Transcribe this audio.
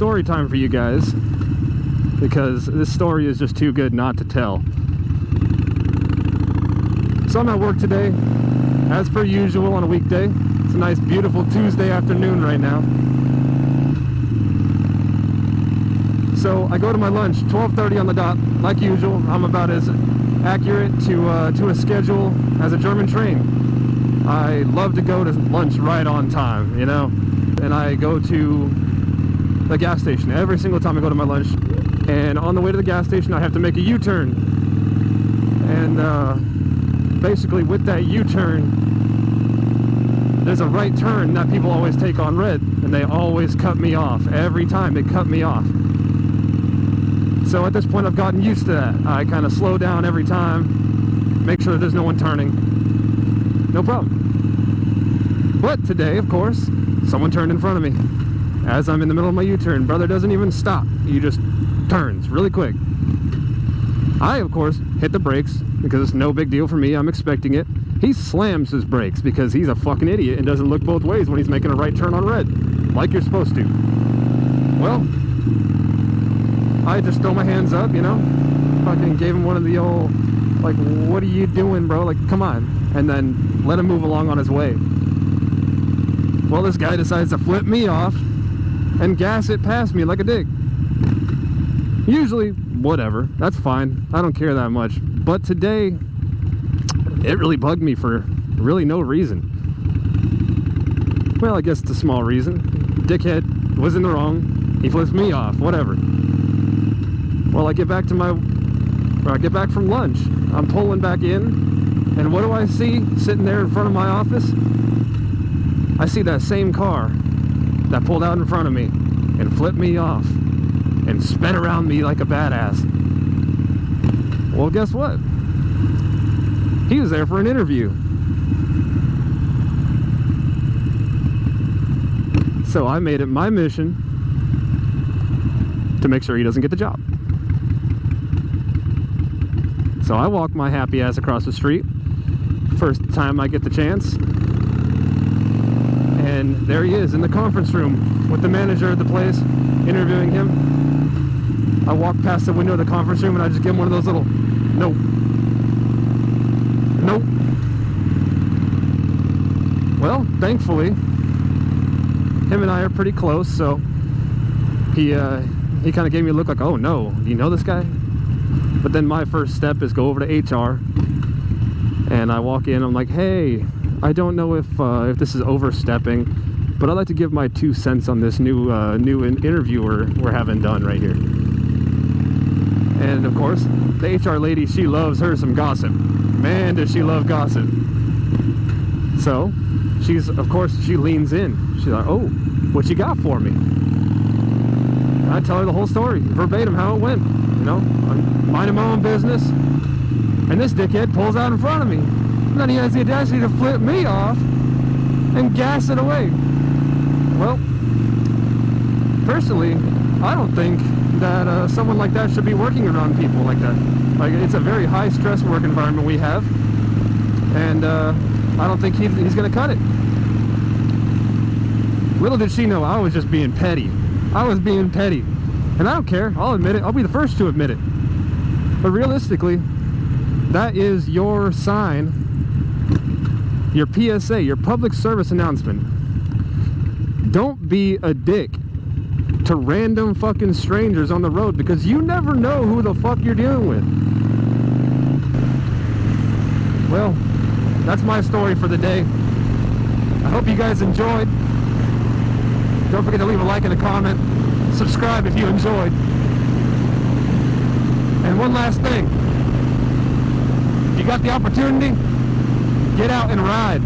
story time for you guys, because this story is just too good not to tell. So I'm at work today, as per usual on a weekday. It's a nice, beautiful Tuesday afternoon right now. So I go to my lunch, 12:30 on the dot, like usual. I'm about as accurate to a schedule as a German train. I love to go to lunch right on time, you know? And I go to the gas station every single time I go to my lunch. And on the way to the gas station, I have to make a U-turn. And basically with that U-turn, there's a right turn that people always take on red, and they always cut me off. Every time they cut me off. So at this point I've gotten used to that. I kind of slow down every time, make sure there's no one turning. No problem. But today, of course, someone turned in front of me as I'm in the middle of my U-turn. Brother doesn't even stop. He just turns really quick. I, of course, hit the brakes because it's no big deal for me. I'm expecting it. He slams his brakes because he's a fucking idiot and doesn't look both ways when he's making a right turn on red, like you're supposed to. Well, I just throw my hands up, you know, fucking gave him one of the old, like, what are you doing, bro? Like, come on. And then let him move along on his way. Well, this guy decides to flip me off and gas it past me like a dick. Usually, whatever, that's fine. I don't care that much. But today, it really bugged me for really no reason. Well, I guess it's a small reason. Dickhead was in the wrong. He flips me off, whatever. Well, I get back from lunch. I'm pulling back in, and what do I see sitting there in front of my office? I see that same car that pulled out in front of me and flipped me off and sped around me like a badass. Well, guess what? He was there for an interview. So I made it my mission to make sure he doesn't get the job. So I walk my happy ass across the street, first time I get the chance, and there he is in the conference room with the manager of the place, interviewing him. I walk past the window of the conference room and I just give him one of those little, nope, nope. Well, thankfully, him and I are pretty close, so he kind of gave me a look like, oh no, do you know this guy? But then my first step is go over to HR, and I walk in. I'm like, hey, I don't know if this is overstepping, but I'd like to give my 2 cents on this new interview we're having done right here. And of course, the HR lady, she loves her some gossip. Man, does she love gossip. So of course she leans in. She's like, oh, what you got for me? And I tell her the whole story, verbatim, how it went. You know, I'm minding my own business, and this dickhead pulls out in front of me. And then he has the audacity to flip me off and gas it away. Well, personally, I don't think that someone like that should be working around people like that. Like, it's a very high-stress work environment we have, and I don't think he's going to cut it. Little did she know I was just being petty. I was being petty. And I don't care. I'll admit it. I'll be the first to admit it. But realistically, that is your sign, your PSA, your public service announcement. Don't be a dick to random fucking strangers on the road, because you never know who the fuck you're dealing with. Well, that's my story for the day. I hope you guys enjoyed. Don't forget to leave a like and a comment. Subscribe if you enjoyed. And one last thing. If you got the opportunity, get out and ride.